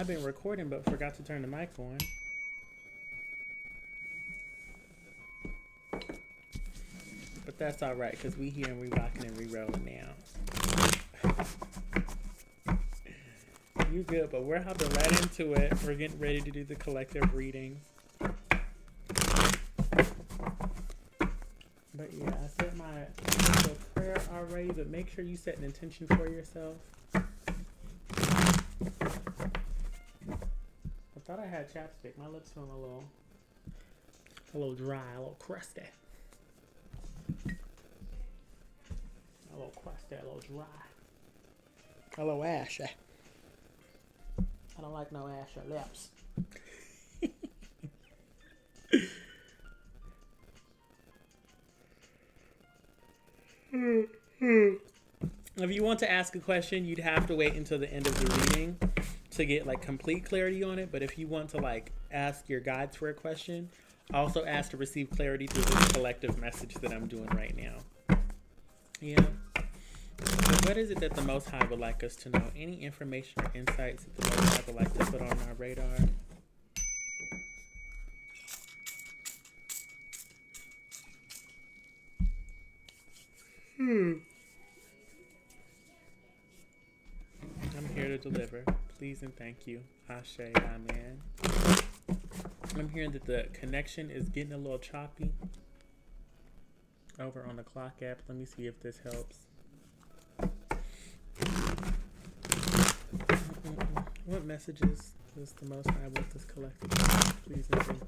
I've been recording but forgot to turn the mic on. But that's all right because we here and we rocking and we rolling now. You good, but we're hopping right into it. We're getting ready to do the collective reading. But yeah, I said my prayer already, but make sure you set an intention for yourself. I thought I had chapstick. My lips feel a little dry, a little crusty. A little crusty, a little dry. A little ashy. I don't like no ashy lips. If you want to ask a question, you'd have to wait until the end of the reading to get like complete clarity on it. But if you want to like ask your guides for a question, also ask to receive clarity through this collective message that I'm doing right now. Yeah. So what is it that the Most High would like us to know? Any information or insights that the Most High would like to put on our radar? I'm here to deliver. Please and thank you. Ashe, amen. I'm hearing that the connection is getting a little choppy over on the clock app. Let me see if this helps. What messages does the Most High want this collective? Please and thank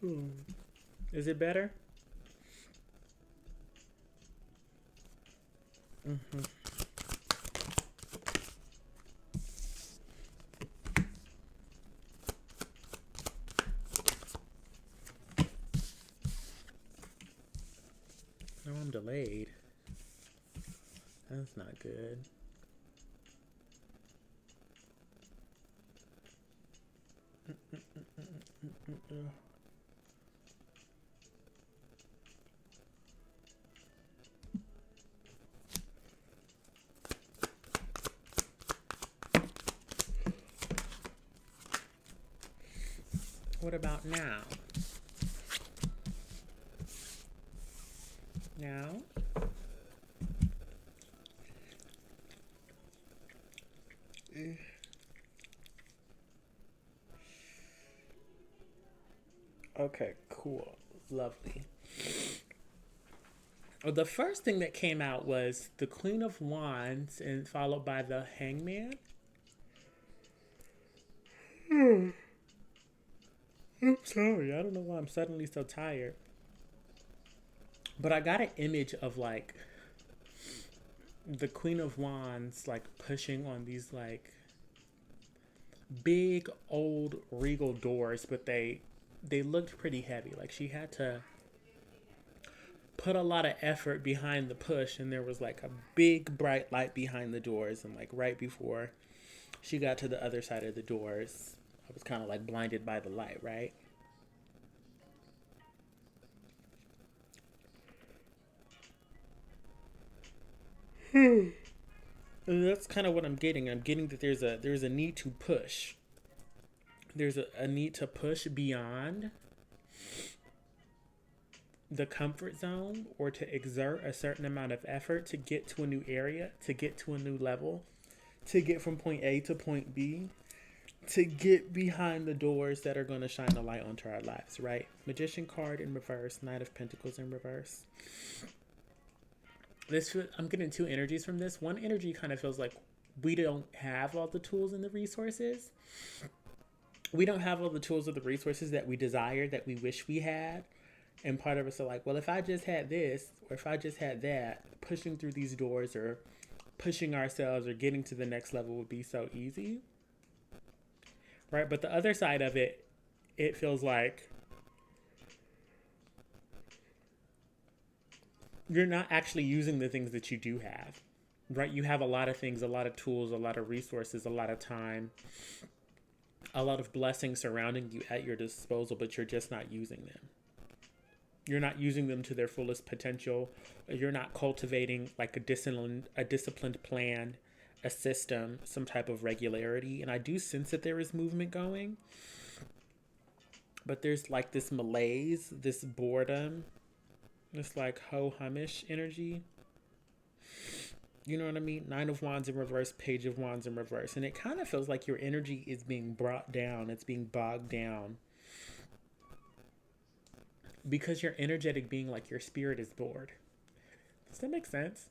you. Is it better? No, I'm delayed. That's not good. What about now? Now? Okay, cool. Lovely. The first thing that came out was the Queen of Wands and followed by the Hangman. I'm sorry. I don't know why I'm suddenly so tired. But I got an image of like the Queen of Wands like pushing on these like big old regal doors, but they looked pretty heavy. Like she had to put a lot of effort behind the push, and there was like a big bright light behind the doors, and like right before she got to the other side of the doors, I was kind of like blinded by the light, right? And that's kind of what I'm getting. I'm getting that there's a need to push. There's a need to push beyond the comfort zone or to exert a certain amount of effort to get to a new area, to get to a new level, to get from point A to point B, to get behind the doors that are going to shine a light onto our lives, right? Magician card in reverse, Knight of Pentacles in reverse. I'm getting two energies from this. One energy kind of feels like we don't have all the tools and the resources. We don't have all the tools or the resources that we desire, that we wish we had. And part of us are like, well, if I just had this, or if I just had that, pushing through these doors or pushing ourselves or getting to the next level would be so easy. Right? But the other side of it, it feels like you're not actually using the things that you do have. Right? You have a lot of things, a lot of tools, a lot of resources, a lot of time, a lot of blessings surrounding you at your disposal, but you're just not using them. You're not using them to their fullest potential. You're not cultivating like a disciplined plan, a system, some type of regularity. And I do sense that there is movement going, but there's like this malaise, this boredom, this like ho humish energy. You know what I mean? Nine of Wands in reverse, Page of Wands in reverse. And it kind of feels like your energy is being brought down. It's being bogged down. Because your energetic being, like your spirit is bored. Does that make sense?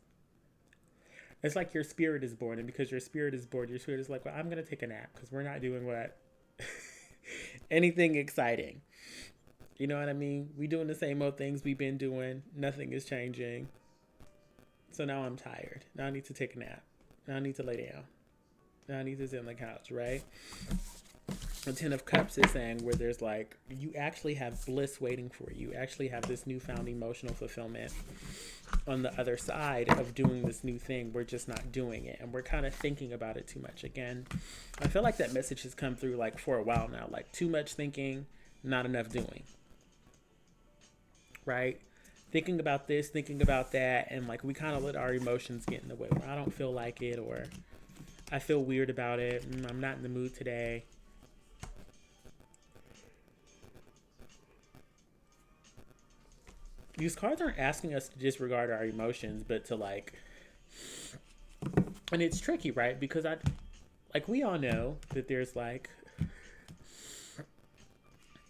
It's like your spirit is bored. And because your spirit is bored, your spirit is like, well, I'm going to take a nap because we're not doing what? Anything exciting. You know what I mean? We doing the same old things we've been doing. Nothing is changing. So now I'm tired. Now I need to take a nap. Now I need to lay down. Now I need to sit on the couch, right? The Ten of Cups is saying where there's like, you actually have bliss waiting for you. You actually have this newfound emotional fulfillment on the other side of doing this new thing. We're just not doing it. And we're kind of thinking about it too much. Again, I feel like that message has come through like for a while now. Like too much thinking, not enough doing. Right? Thinking about this, thinking about that, and like we kind of let our emotions get in the way. Where I don't feel like it, or I feel weird about it. I'm not in the mood today. These cards aren't asking us to disregard our emotions, but to like, and it's tricky, right? Because we all know that there's like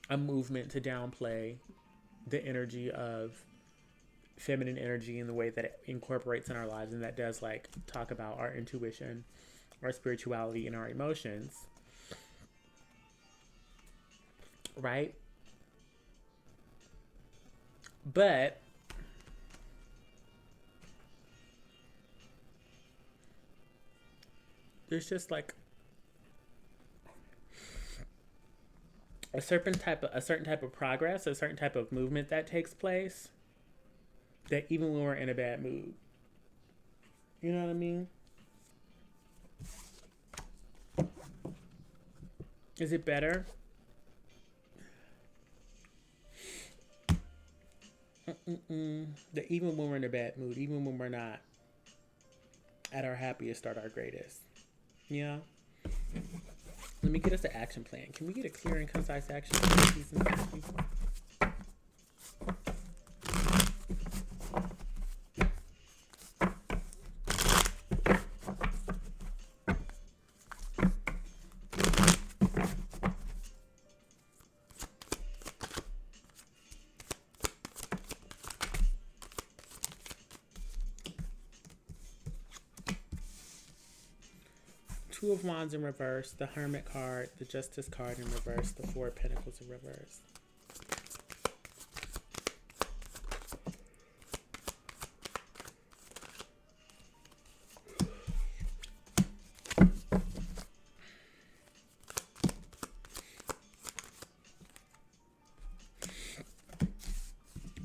a movement to downplay the energy of feminine energy in the way that it incorporates in our lives, and that does like talk about our intuition, our spirituality, and our emotions, right? But there's just like a certain type of progress, a certain type of movement that takes place, that even when we're in a bad mood, you know what I mean? Is it better? That even when we're in a bad mood, even when we're not at our happiest, at our greatest. Yeah. Let me get us an action plan. Can we get a clear and concise action plan? Two of Wands in reverse, the Hermit card, the Justice card in reverse, the Four of Pentacles in reverse.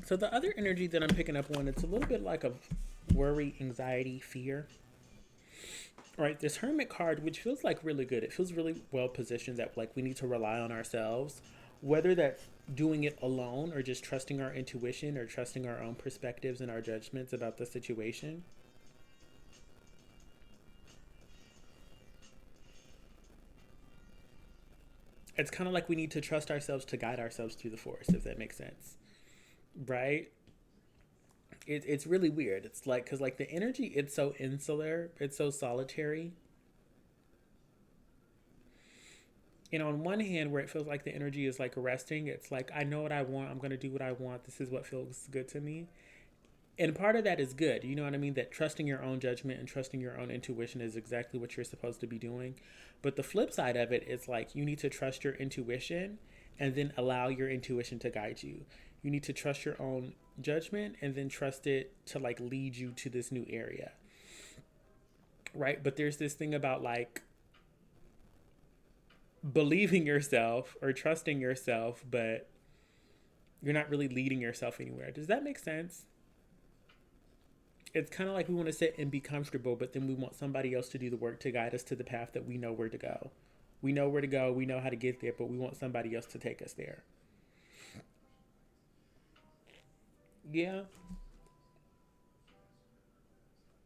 So the other energy that I'm picking up on, it's a little bit like a worry, anxiety, fear. Right, this Hermit card, which feels like really good. It feels really well positioned that like we need to rely on ourselves, whether that's doing it alone or just trusting our intuition or trusting our own perspectives and our judgments about the situation. It's kind of like we need to trust ourselves to guide ourselves through the forest, if that makes sense. Right? It's really weird. It's like, because like the energy, it's so insular, it's so solitary. And on one hand, where it feels like the energy is like resting, it's like, I know what I want, I'm going to do what I want, this is what feels good to me. And part of that is good, you know what I mean? That trusting your own judgment and trusting your own intuition is exactly what you're supposed to be doing. But the flip side of it is like, you need to trust your intuition and then allow your intuition to guide you. You need to trust your own judgment and then trust it to like lead you to this new area. Right? But there's this thing about like believing yourself or trusting yourself, but you're not really leading yourself anywhere. Does that make sense? It's kind of like we want to sit and be comfortable, but then we want somebody else to do the work to guide us to the path that we know where to go. We know where to go, we know how to get there, but we want somebody else to take us there. Yeah.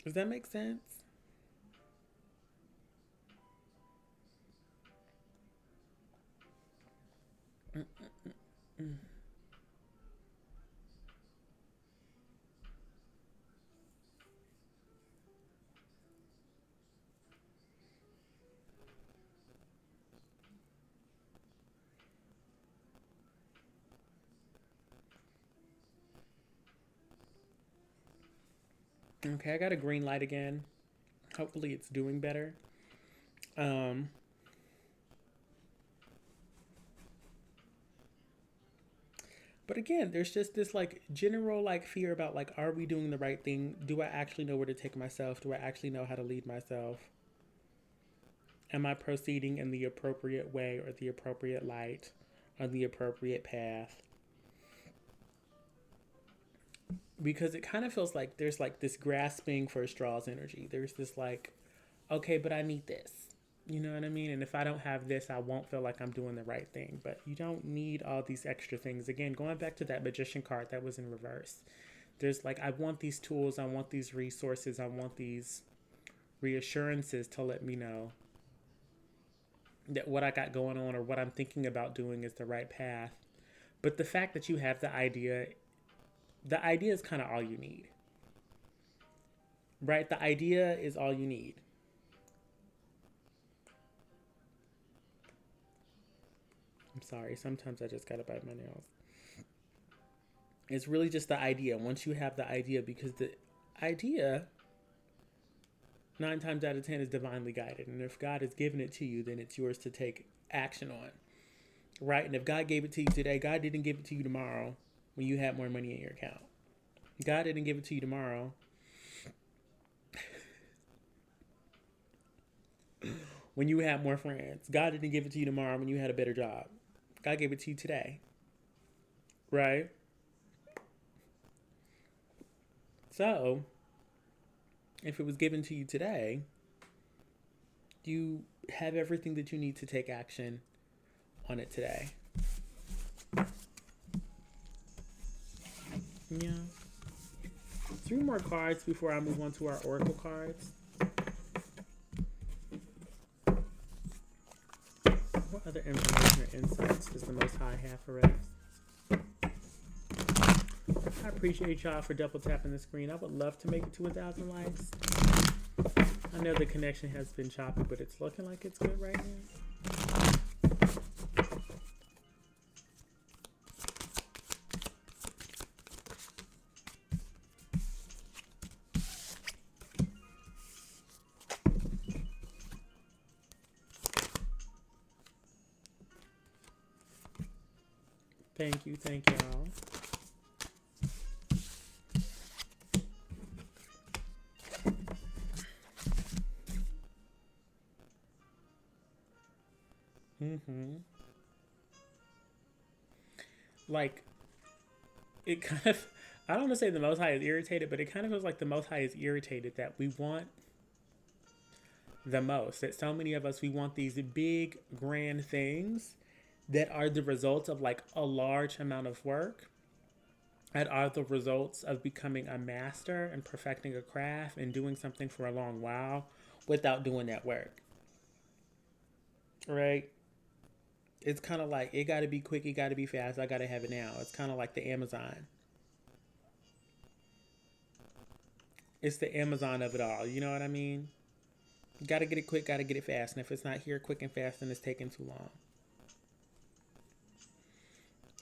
Does that make sense? Okay, I got a green light again. Hopefully it's doing better. Um, but again, there's just this like general like fear about like, are we doing the right thing? Do I actually know where to take myself? Do I actually know how to lead myself? Am I proceeding in the appropriate way or the appropriate light on the appropriate path? Because it kind of feels like there's like this grasping for straws energy. There's this like, okay, but I need this. You know what I mean? And if I don't have this, I won't feel like I'm doing the right thing. But you don't need all these extra things. Again, going back to that magician card that was in reverse. There's like, I want these tools, I want these resources, I want these reassurances to let me know that what I got going on or what I'm thinking about doing is the right path. But the fact that you have the idea is kind of all you need, right? The idea is all you need. I'm sorry, sometimes I just gotta bite my nails. It's really just the idea. Once you have the idea, because the idea, 9 times out of 10, is divinely guided. And if God has given it to you, then it's yours to take action on, right? And if God gave it to you today, God didn't give it to you tomorrow when you had more money in your account. God didn't give it to you tomorrow when you had more friends. God didn't give it to you tomorrow when you had a better job. God gave it to you today, right? So, if it was given to you today, you have everything that you need to take action on it today. Yeah. 3 more cards before I move on to our oracle cards. What other information or insights does the Most High have for us? I appreciate y'all for double tapping the screen. I would love to make it to 1,000 likes. I know the connection has been choppy, but it's looking like it's good right now. Thank y'all. Mm-hmm. Like, it kind of, I don't want to say the Most High is irritated, but it kind of feels like the Most High is irritated that we want the most. That so many of us, we want these big, grand things that are the results of like a large amount of work, that are the results of becoming a master and perfecting a craft and doing something for a long while without doing that work, right? It's kind of like it got to be quick, it got to be fast, I got to have it now. It's kind of like the Amazon. It's the Amazon of it all. You know what I mean? Got to get it quick, got to get it fast. And if it's not here quick and fast, then it's taking too long.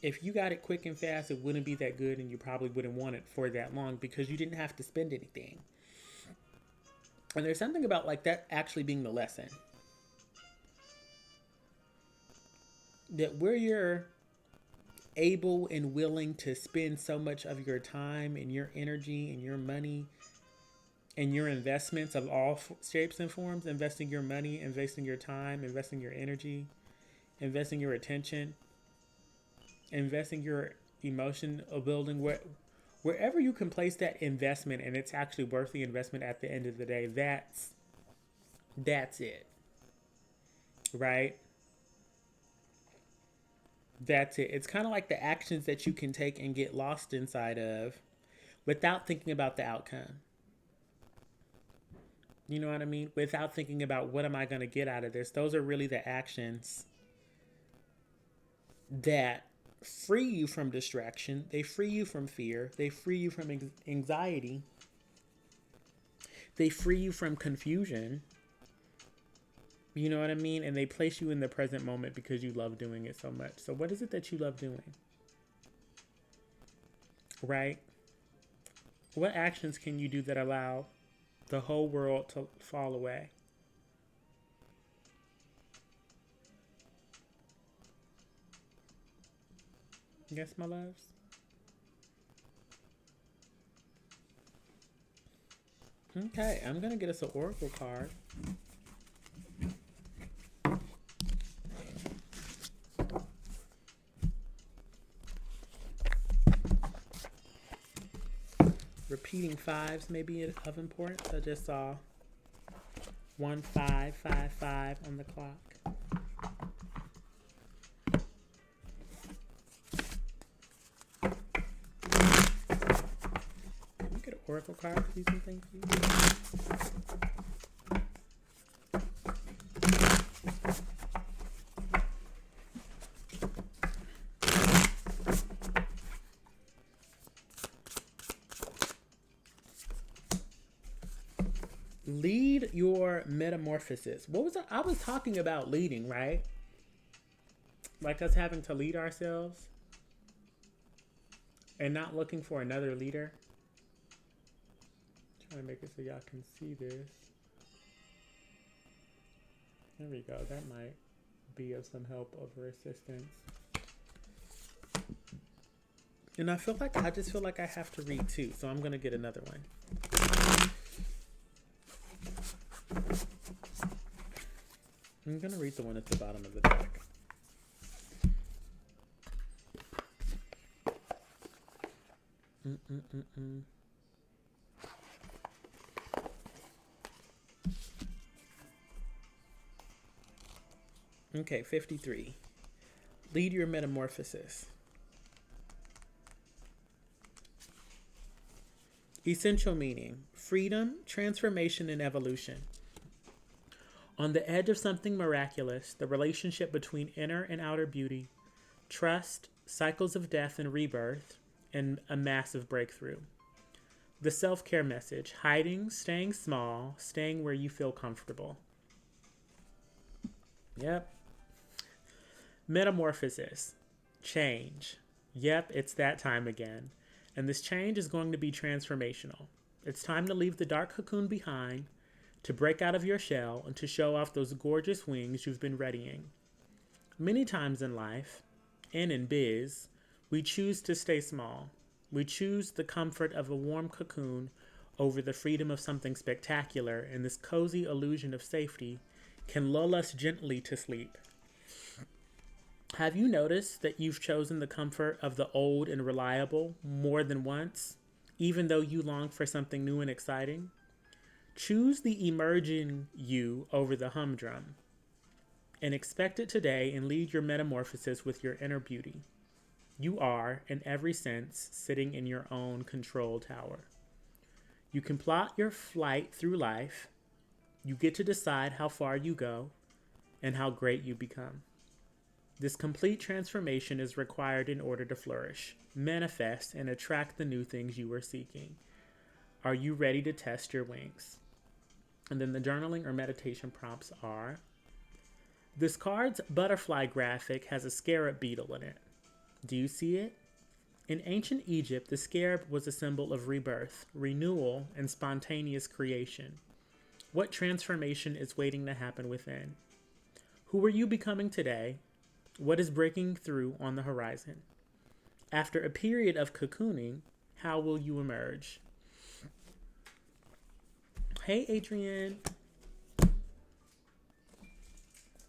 If you got it quick and fast, it wouldn't be that good and you probably wouldn't want it for that long because you didn't have to spend anything. And there's something about like that actually being the lesson. That where you're able and willing to spend so much of your time and your energy and your money and your investments of all shapes and forms, investing your money, investing your time, investing your energy, investing your attention, investing your emotion building, wherever you can place that investment and it's actually worth the investment at the end of the day, that's it, right? That's it. It's kind of like the actions that you can take and get lost inside of without thinking about the outcome. You know what I mean? Without thinking about what am I going to get out of this. Those are really the actions that free you from distraction. They free you from fear. They free you from anxiety. They free you from confusion. You know what I mean? And they place you in the present moment because you love doing it so much. So what is it that you love doing? Right? What actions can you do that allow the whole world to fall away? Yes, my loves? Okay, I'm going to get us an oracle card. Repeating fives may be of importance. I just saw 1555 on the clock. Can you get an oracle card, please and thank you? Lead your metamorphosis. What was I was talking about leading, right? Like us having to lead ourselves and not looking for another leader. Trying to make it so y'all can see this. There we go. That might be of some help or assistance. And I just feel like I have to read two, so I'm gonna get another one. I'm gonna read the one at the bottom of the deck. Okay, 53. Lead your metamorphosis. Essential meaning: freedom, transformation, and evolution. On the edge of something miraculous, the relationship between inner and outer beauty, trust, cycles of death and rebirth, and a massive breakthrough. The self-care message: hiding, staying small, staying where you feel comfortable. Yep. Metamorphosis: change. Yep, it's that time again. And this change is going to be transformational. It's time to leave the dark cocoon behind, to break out of your shell, and to show off those gorgeous wings you've been readying. Many times in life, and in biz, we choose to stay small. We choose the comfort of a warm cocoon over the freedom of something spectacular, and this cozy illusion of safety can lull us gently to sleep. Have you noticed that you've chosen the comfort of the old and reliable more than once, even though you long for something new and exciting? Choose the emerging you over the humdrum, and expect it today and lead your metamorphosis with your inner beauty. You are, in every sense, sitting in your own control tower. You can plot your flight through life. You get to decide how far you go and how great you become. This complete transformation is required in order to flourish, manifest, and attract the new things you are seeking. Are you ready to test your wings? And then the journaling or meditation prompts are: this card's butterfly graphic has a scarab beetle in it. Do you see it? In ancient Egypt, the scarab was a symbol of rebirth, renewal, and spontaneous creation. What transformation is waiting to happen within? Who are you becoming today? What is breaking through on the horizon? After a period of cocooning, how will you emerge? Hey, Adrienne.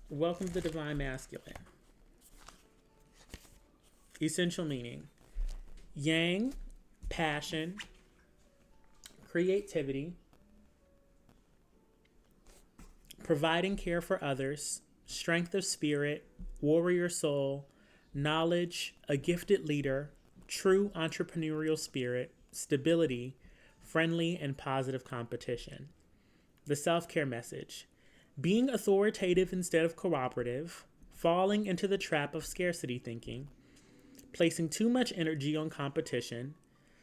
Welcome to the Divine Masculine. Essential meaning: yang, passion, creativity, providing care for others, strength of spirit, warrior soul, knowledge, a gifted leader, true entrepreneurial spirit, stability, friendly, and positive competition. The self-care message: being authoritative instead of cooperative, falling into the trap of scarcity thinking, placing too much energy on competition,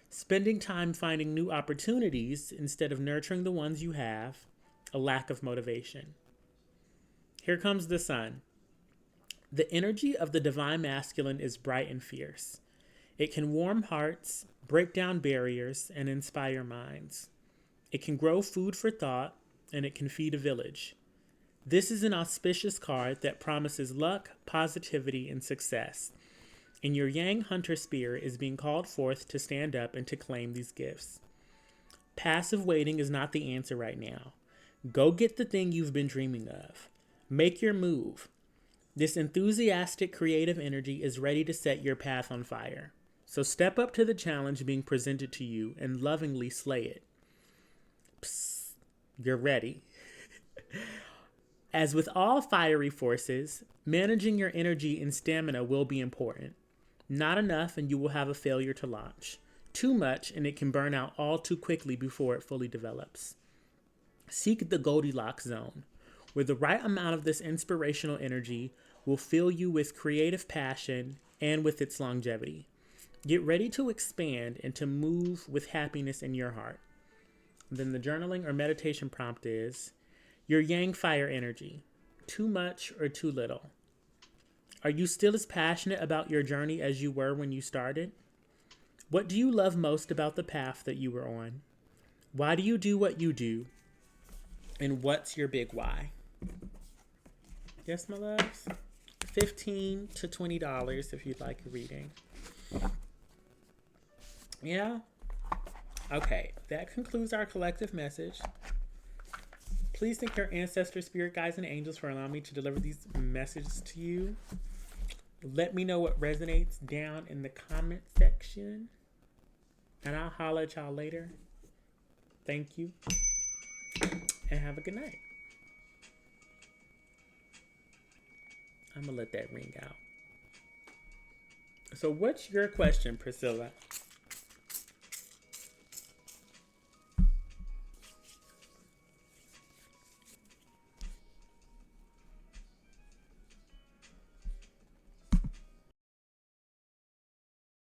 spending time finding new opportunities instead of nurturing the ones you have, a lack of motivation. Here comes the sun. The energy of the divine masculine is bright and fierce. It can warm hearts, break down barriers, and inspire minds. It can grow food for thought, and it can feed a village. This is an auspicious card that promises luck, positivity, and success. And your Yang Hunter spirit is being called forth to stand up and to claim these gifts. Passive waiting is not the answer right now. Go get the thing you've been dreaming of. Make your move. This enthusiastic, creative energy is ready to set your path on fire. So step up to the challenge being presented to you and lovingly slay it. Psst, you're ready. As with all fiery forces, managing your energy and stamina will be important. Not enough and you will have a failure to launch. Too much and it can burn out all too quickly before it fully develops. Seek the Goldilocks zone, where the right amount of this inspirational energy will fill you with creative passion and with its longevity. Get ready to expand and to move with happiness in your heart. Then the journaling or meditation prompt is: your Yang fire energy, too much or too little? Are you still as passionate about your journey as you were when you started? What do you love most about the path that you were on? Why do you do what you do? And what's your big why? Yes, my loves? $15 to $20 if you'd like a reading. Yeah? Okay, that concludes our collective message. Please thank your ancestors, spirit guides, and angels for allowing me to deliver these messages to you. Let me know what resonates down in the comment section. And I'll holler at y'all later. Thank you. And have a good night. I'm going to let that ring out. So what's your question, Priscilla?